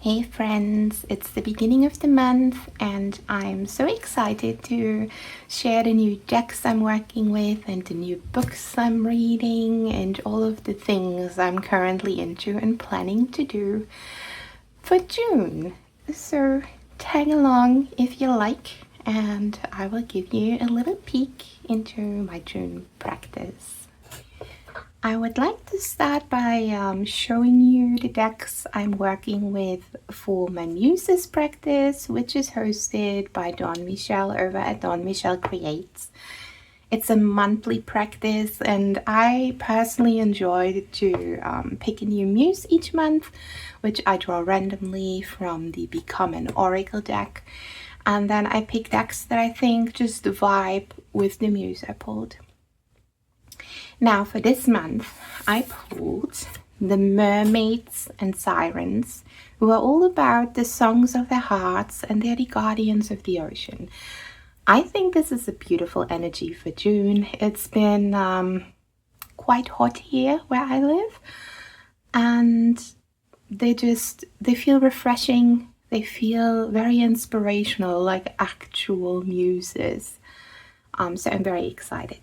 Hey friends, it's the beginning of the month and I'm so excited to share the new decks I'm working with and the new books I'm reading and all of the things I'm currently into and planning to do for June. So tag along if you like and I will give you a little peek into my June practice. I would like to start by showing you the decks I'm working with for my Muses practice, which is hosted by Dawn Michelle over at Dawn Michelle Creates. It's a monthly practice and I personally enjoy to pick a new muse each month, which I draw randomly from the Become an Oracle deck. And then I pick decks that I think just vibe with the muse I pulled. Now for this month, I pulled the Mermaids and Sirens, who are all about the songs of their hearts and they're the guardians of the ocean. I think this is a beautiful energy for June. It's been quite hot here where I live and they feel refreshing. They feel very inspirational, like actual muses. So I'm very excited.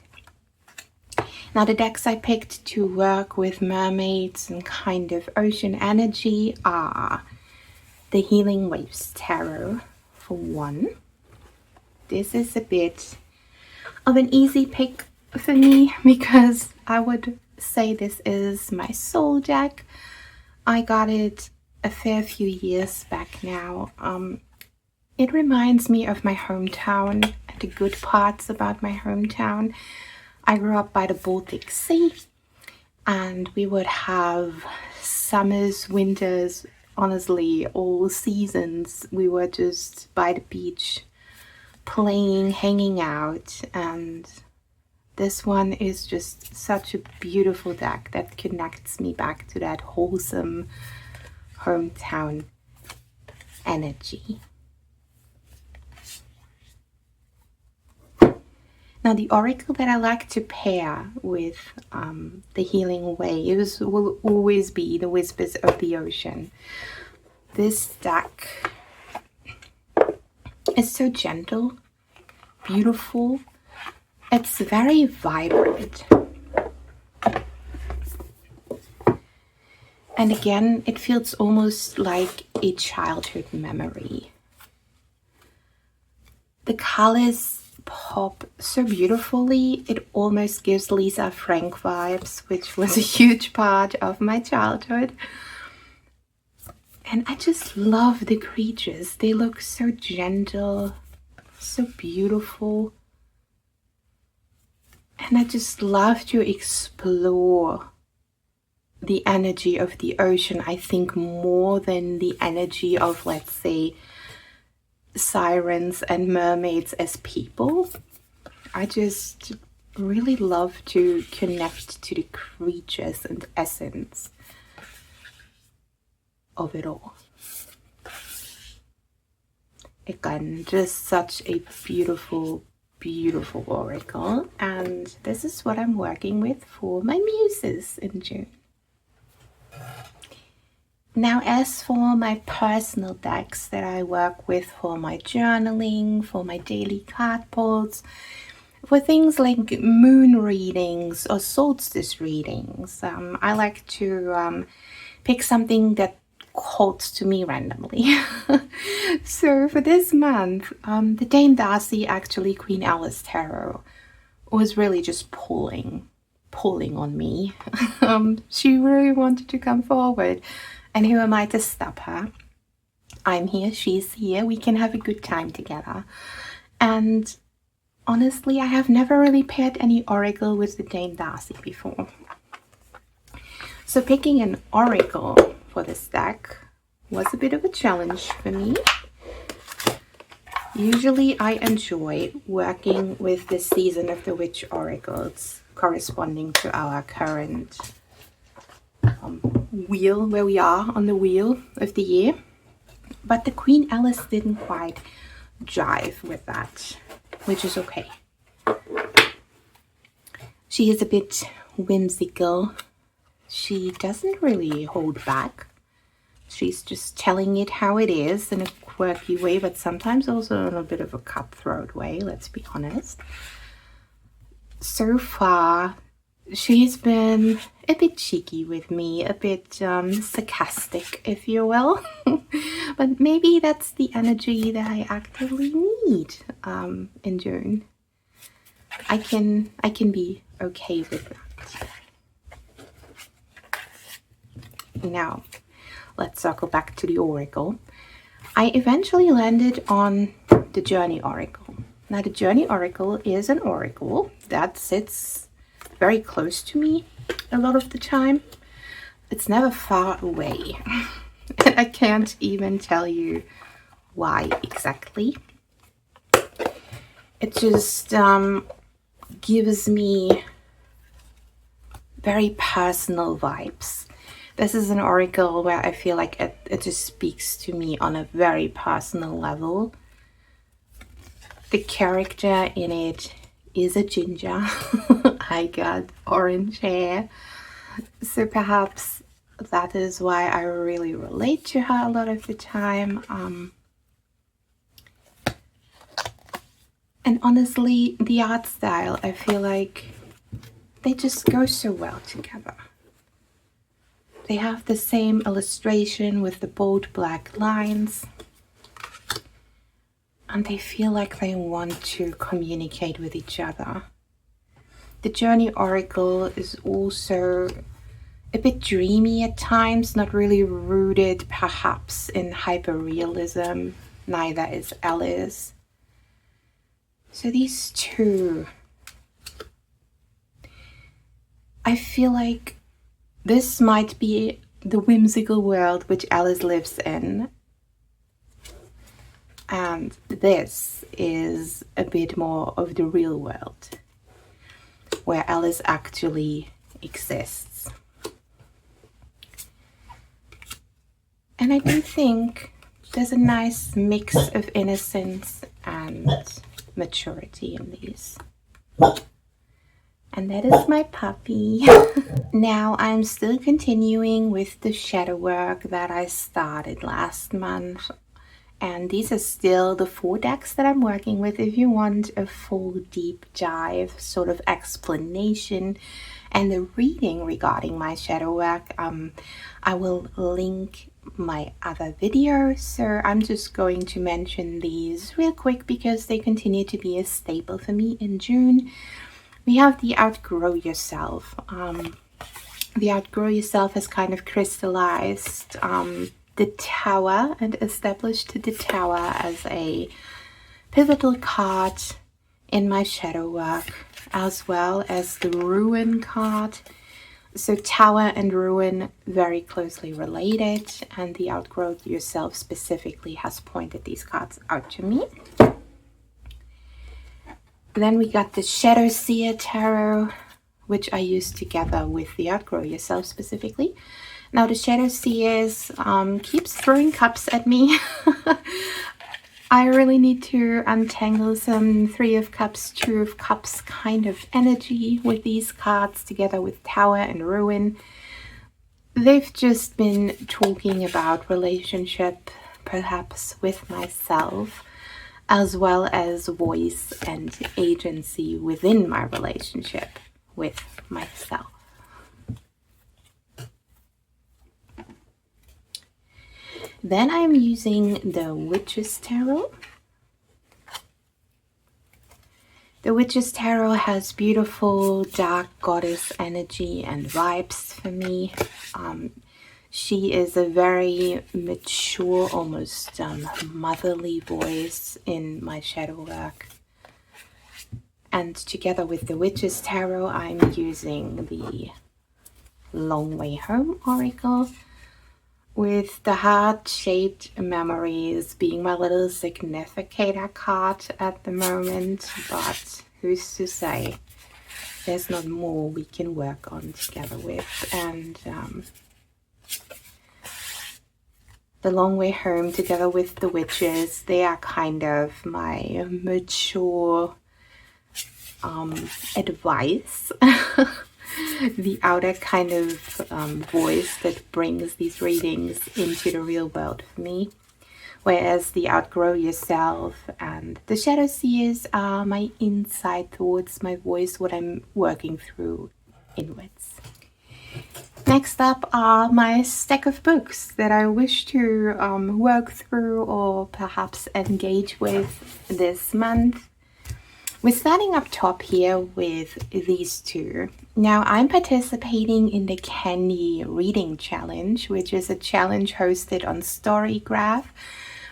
Now the decks I picked to work with mermaids and kind of ocean energy are the Healing Waves Tarot for one. This is a bit of an easy pick for me because I would say this is my soul deck. I got it a fair few years back now. It reminds me of my hometown and the good parts about my hometown. I grew up by the Baltic Sea and we would have summers, winters, honestly, all seasons. We were just by the beach playing, hanging out, and this one is just such a beautiful deck that connects me back to that wholesome hometown energy. Now the oracle that I like to pair with the Healing Waves will always be the Whispers of the Ocean. This deck is so gentle, beautiful, it's very vibrant. And again, it feels almost like a childhood memory. The colors pop so beautifully. It almost gives Lisa Frank vibes, which was a huge part of my childhood. And I just love the creatures. They look so gentle, so beautiful. And I just love to explore the energy of the ocean, I think, more than the energy of, let's say, sirens and mermaids as people. I just really love to connect to the creatures and essence of it all. Again, just such a beautiful, beautiful oracle, and this is what I'm working with for my muses in June. Now, as for my personal decks that I work with for my journaling, for my daily card pulls, for things like moon readings or solstice readings, I like to pick something that calls to me randomly. So for this month, the Dame Darcy, actually Queen Alice Tarot, was really just pulling on me. She really wanted to come forward. And who am I to stop her? I'm here, she's here, we can have a good time together. And honestly, I have never really paired any oracle with the Dame Darcy before. So picking an oracle for this deck was a bit of a challenge for me. Usually I enjoy working with the Season of the Witch oracles corresponding to our current wheel, where we are on the wheel of the year, but the Queen Alice didn't quite jive with that, which is okay. She is a bit whimsical. She doesn't really hold back. She's just telling it how it is in a quirky way, but sometimes also in a bit of a cutthroat way, let's be honest. So far, she's been a bit cheeky with me, a bit sarcastic, if you will. But maybe that's the energy that I actively need in June. I can be okay with that. Now, let's circle back to the oracle. I eventually landed on the Journey Oracle. Now, the Journey Oracle is an oracle that sits very close to me a lot of the time. It's never far away. And I can't even tell you why exactly. It just gives me very personal vibes. This is an oracle where I feel like it just speaks to me on a very personal level. The character in it is a ginger. I got orange hair. So perhaps that is why I really relate to her a lot of the time. And honestly, the art style, I feel like they just go so well together. They have the same illustration with the bold black lines. And they feel like they want to communicate with each other. The Journey Oracle is also a bit dreamy at times, not really rooted perhaps in hyperrealism. Neither is Alice. So these two, I feel like this might be the whimsical world which Alice lives in. And this is a bit more of the real world, where Alice actually exists. And I do think there's a nice mix of innocence and maturity in these. And that is my puppy. Now I'm still continuing with the shadow work that I started last month. And these are still the 4 decks that I'm working with. If you want a full deep dive sort of explanation and the reading regarding my shadow work, I will link my other videos. So I'm just going to mention these real quick because they continue to be a staple for me in June. We have the Outgrow Yourself. The Outgrow Yourself has kind of crystallized the Tower and established the Tower as a pivotal card in my shadow work, as well as the Ruin card. So Tower and Ruin very closely related, and the Outgrow Yourself specifically has pointed these cards out to me. Then we got the Shadow Seer Tarot, which I use together with the Outgrow Yourself specifically. Now the Shadow Seers keeps throwing cups at me. I really need to untangle some 3 of Cups, 2 of Cups kind of energy with these cards together with Tower and Ruin. They've just been talking about relationship, perhaps with myself, as well as voice and agency within my relationship with myself. Then I'm using the Witch's Tarot. The Witch's Tarot has beautiful dark goddess energy and vibes for me. She is a very mature, almost motherly voice in my shadow work. And together with the Witch's Tarot, I'm using the Long Way Home Oracle, with the heart-shaped memories being my little significator card at the moment. But who's to say there's not more we can work on together with. And the Long Way Home together with the Witches, they are kind of my mature advice the outer kind of voice that brings these readings into the real world for me. Whereas the Outgrow Yourself and the Shadow Seers are my inside thoughts, my voice, what I'm working through inwards. Next up are my stack of books that I wish to work through or perhaps engage with this month. We're starting up top here with these two. Now I'm participating in the Candy Reading Challenge, which is a challenge hosted on Storygraph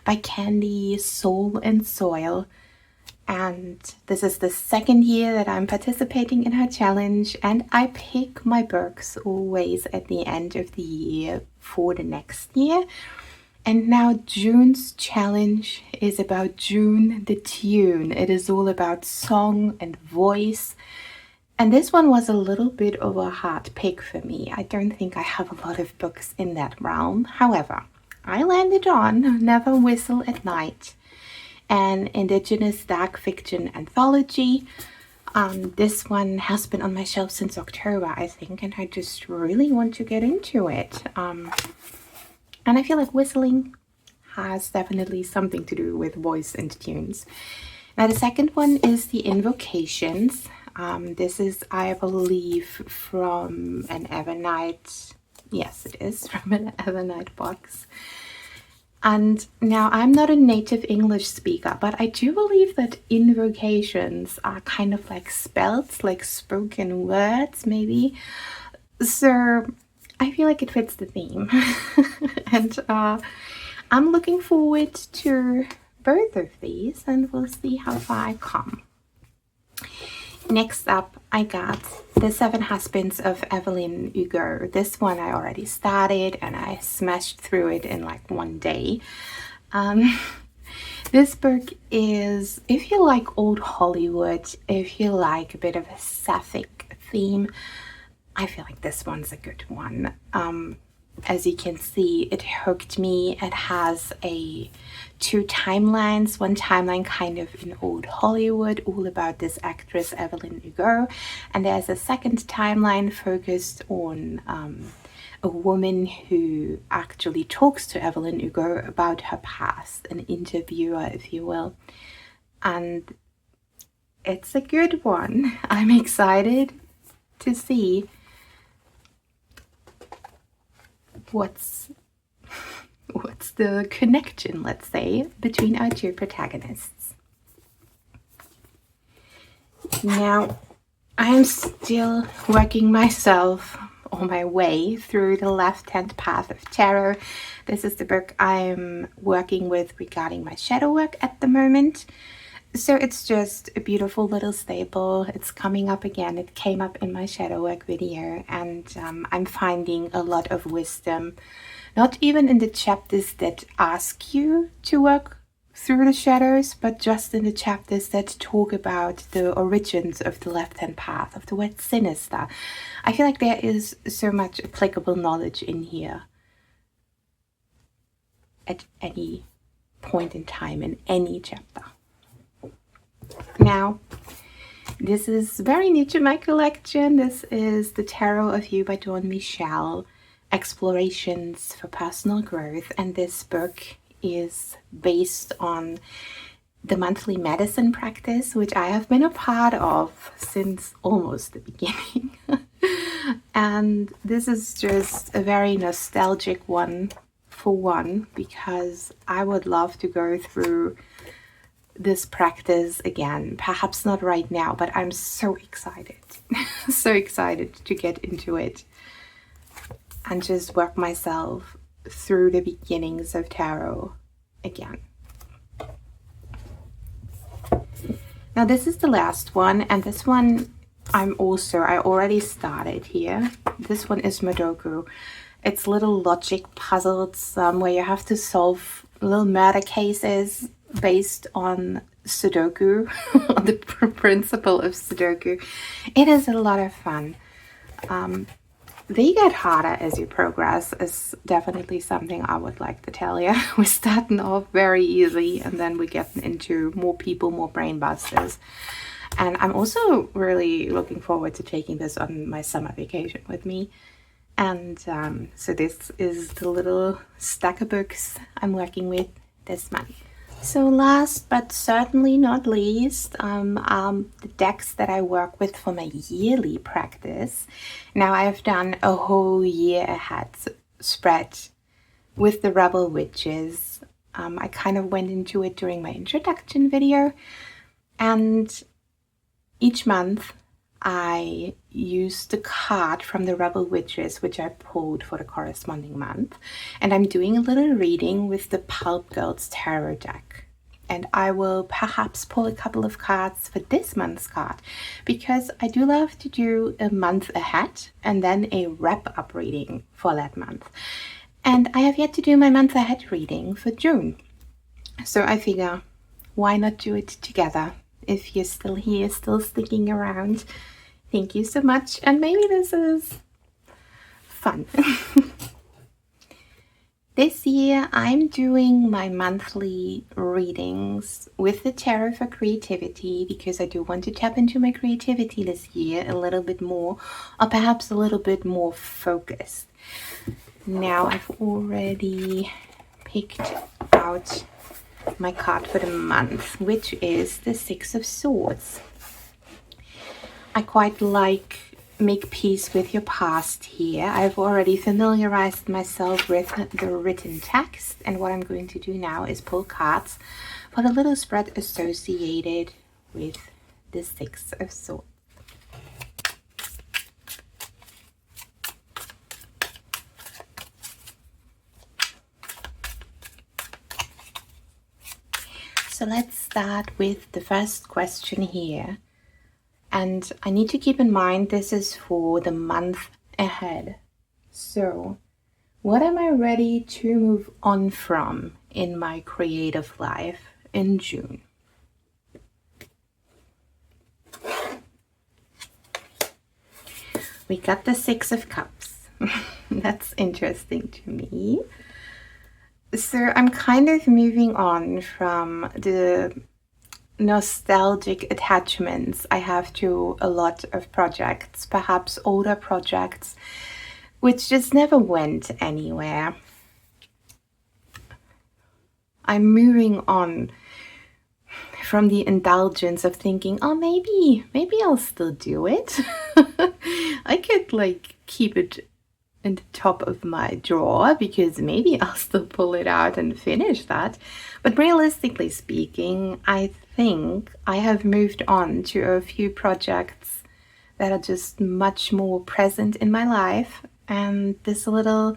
by Candy, Soul and Soil. And this is the second year that I'm participating in her challenge, and I pick my books always at the end of the year for the next year. And now June's challenge is about June the Tune. It is all about song and voice. And this one was a little bit of a hard pick for me. I don't think I have a lot of books in that realm. However, I landed on Never Whistle at Night, an Indigenous dark fiction anthology. This one has been on my shelf since October, I think, and I just really want to get into it. And I feel like whistling has definitely something to do with voice and tunes. Now the second one is The Invocations. This is, I believe, from an Evernight. Yes, it is from an Evernight box. And now I'm not a native English speaker, but I do believe that invocations are kind of like spells, like spoken words, maybe. So I feel like it fits the theme. And I'm looking forward to both of these, and we'll see how far I come. Next up, I got The Seven Husbands of Evelyn Hugo. This one I already started and I smashed through it in like one day. This book is, if you like old Hollywood, if you like a bit of a sapphic theme, I feel like this one's a good one. As you can see, it hooked me. It has two timelines. One timeline kind of in old Hollywood, all about this actress Evelyn Hugo, and there's a second timeline focused on a woman who actually talks to Evelyn Hugo about her past, an interviewer, if you will. And it's a good one. I'm excited to see what's the connection, let's say, between our two protagonists. Now, I'm still working myself on my way through the left-hand path of tarot. This is the book I'm working with regarding my shadow work at the moment. So it's just a beautiful little staple. It's coming up again. It came up in my shadow work video, and I'm finding a lot of wisdom, not even in the chapters that ask you to work through the shadows, but just in the chapters that talk about the origins of the left-hand path, of the word sinister. I feel like there is so much applicable knowledge in here at any point in time, in any chapter. Now, this is very new to my collection. This is The Tarot of You by Dawn Michelle, Explorations for Personal Growth, and this book is based on the monthly medicine practice, which I have been a part of since almost the beginning. And this is just a very nostalgic one, for one, because I would love to go through this practice again, perhaps not right now, but I'm so excited so excited to get into it and just work myself through the beginnings of tarot again. Now this is the last one, and this one I already started here. This one is Sudoku. It's little logic puzzles where you have to solve little murder cases based on Sudoku, on the principle of Sudoku. It is a lot of fun. They get harder as you progress is definitely something I would like to tell you. We're starting off very easy, and then we get into more people, more brain busters. And I'm also really looking forward to taking this on my summer vacation with me. And so this is the little stack of books I'm working with this month. So last but certainly not least, the decks that I work with for my yearly practice. Now I've done a whole year ahead spread with the Rebel Witches. I kind of went into it during my introduction video, and each month I used the card from the Rebel Witches, which I pulled for the corresponding month, and I'm doing a little reading with the Pulp Girls Tarot deck. And I will perhaps pull a couple of cards for this month's card, because I do love to do a month ahead and then a wrap-up reading for that month. And I have yet to do my month ahead reading for June. So I figure, why not do it together? If you're still here, still sticking around, thank you so much. And maybe this is fun. This year, I'm doing my monthly readings with the Tarot for Creativity, because I do want to tap into my creativity this year a little bit more, or perhaps a little bit more focused. Now I've already picked out my card for the month, which is the Six of Swords. I quite like make peace with your past here. I've already familiarized myself with the written text, and what I'm going to do now is pull cards for the little spread associated with the Six of Swords. So let's start with the first question here. And I need to keep in mind this is for the month ahead. So what am I ready to move on from in my creative life in June? We got the Six of Cups. That's interesting to me. So I'm kind of moving on from the nostalgic attachments I have to a lot of projects, perhaps older projects, which just never went anywhere. I'm moving on from the indulgence of thinking, oh, maybe I'll still do it. I could keep it in the top of my drawer, because maybe I'll still pull it out and finish that. But realistically speaking, I think I have moved on to a few projects that are just much more present in my life. And this little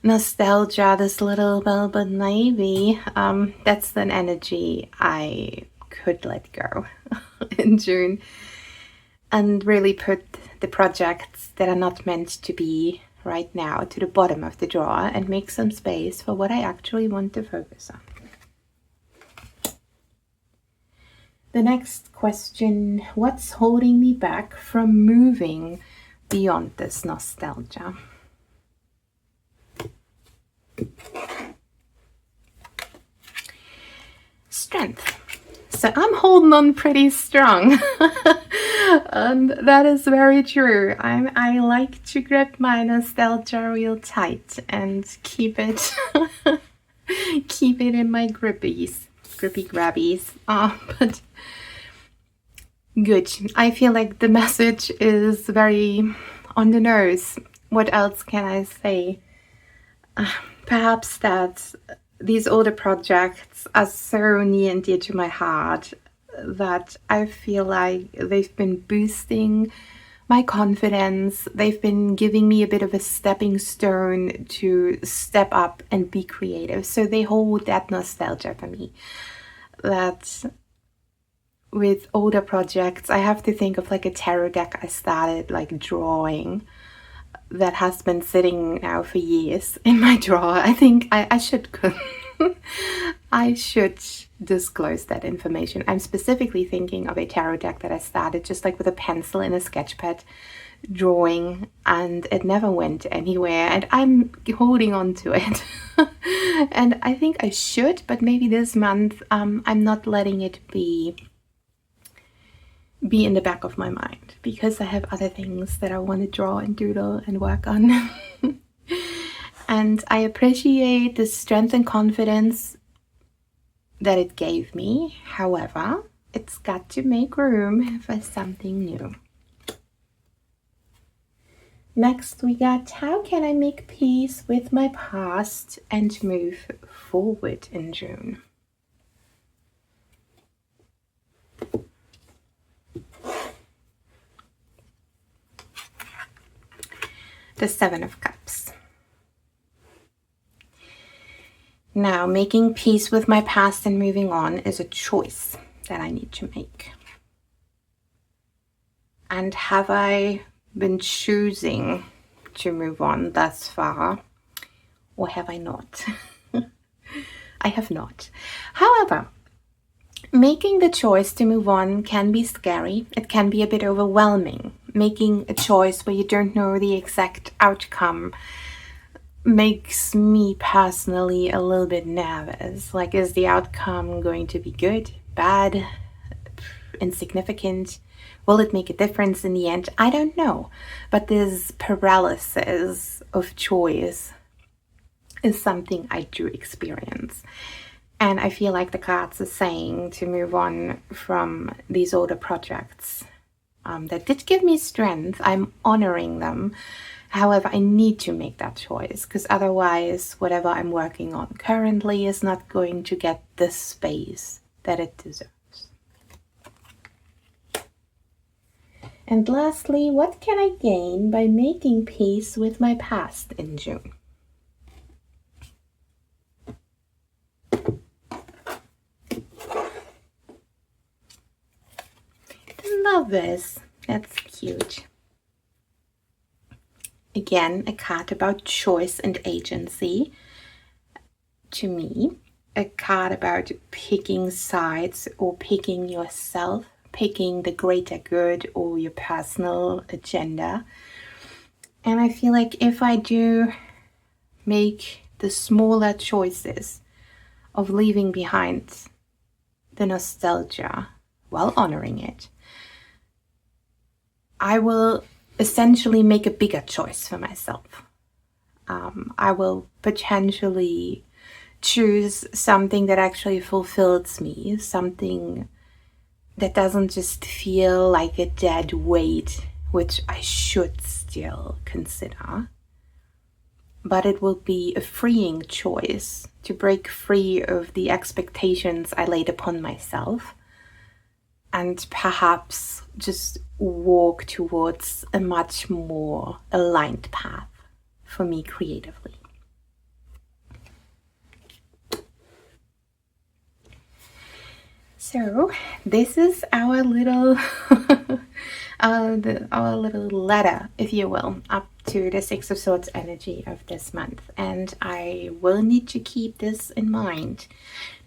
nostalgia, this little velvet navy, that's an energy I could let go in June, and really put the projects that are not meant to be right now to the bottom of the drawer and make some space for what I actually want to focus on. The next question, what's holding me back from moving beyond this nostalgia? Strength. So I'm holding on pretty strong. And that is very true. I like to grip my nostalgia real tight and keep it in my grippy grabbies. But good. I feel like the message is very on the nose. What else can I say? Perhaps that these older projects are so near and dear to my heart that I feel like they've been boosting my confidence. They've been giving me a bit of a stepping stone to step up and be creative. So they hold that nostalgia for me. That with older projects, I have to think of a tarot deck I started drawing that has been sitting now for years in my drawer. I think I should I should disclose that information. I'm specifically thinking of a tarot deck that I started just with a pencil and a sketch pad drawing, and it never went anywhere, and I'm holding on to it. And I think I should, but maybe this month I'm not letting it be be in the back of my mind because I have other things that I want to draw and doodle and work on. And I appreciate the strength and confidence that it gave me. However, it's got to make room for something new. Next, we got, how can I make peace with my past and move forward in June? The Seven of Cups. Now, making peace with my past and moving on is a choice that I need to make. And have I been choosing to move on thus far, or have I not? I have not. However, making the choice to move on can be scary. It can be a bit overwhelming. Making a choice where you don't know the exact outcome makes me personally a little bit nervous. Like, is the outcome going to be good, bad, insignificant? Will it make a difference in the end? I don't know. But this paralysis of choice is something I do experience. And I feel like the cards are saying to move on from these older projects that did give me strength. I'm honoring them. However, I need to make that choice because otherwise whatever I'm working on currently is not going to get the space that it deserves. And lastly, what can I gain by making peace with my past in June? Love this. That's cute. Again, a card about choice and agency. To me, a card about picking sides or picking yourself, picking the greater good or your personal agenda. And I feel like if I do make the smaller choices of leaving behind the nostalgia while honoring it, I will essentially make a bigger choice for myself. I will potentially choose something that actually fulfills me, something that doesn't just feel like a dead weight, which I should still consider. But it will be a freeing choice to break free of the expectations I laid upon myself and perhaps just walk towards a much more aligned path for me creatively. So this is our little our little ladder, if you will, up to the Six of Swords energy of this month. And I will need to keep this in mind,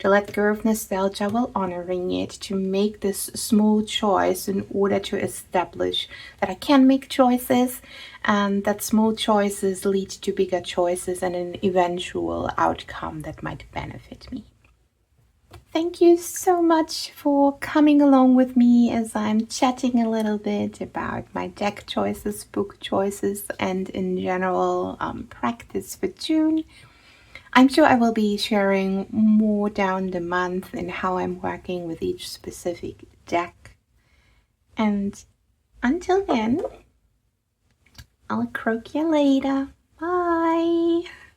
to let go of nostalgia while honoring it, to make this small choice in order to establish that I can make choices and that small choices lead to bigger choices and an eventual outcome that might benefit me. Thank you so much for coming along with me as I'm chatting a little bit about my deck choices, book choices, and in general practice for June. I'm sure I will be sharing more down the month and how I'm working with each specific deck. And until then, I'll croak you later. Bye!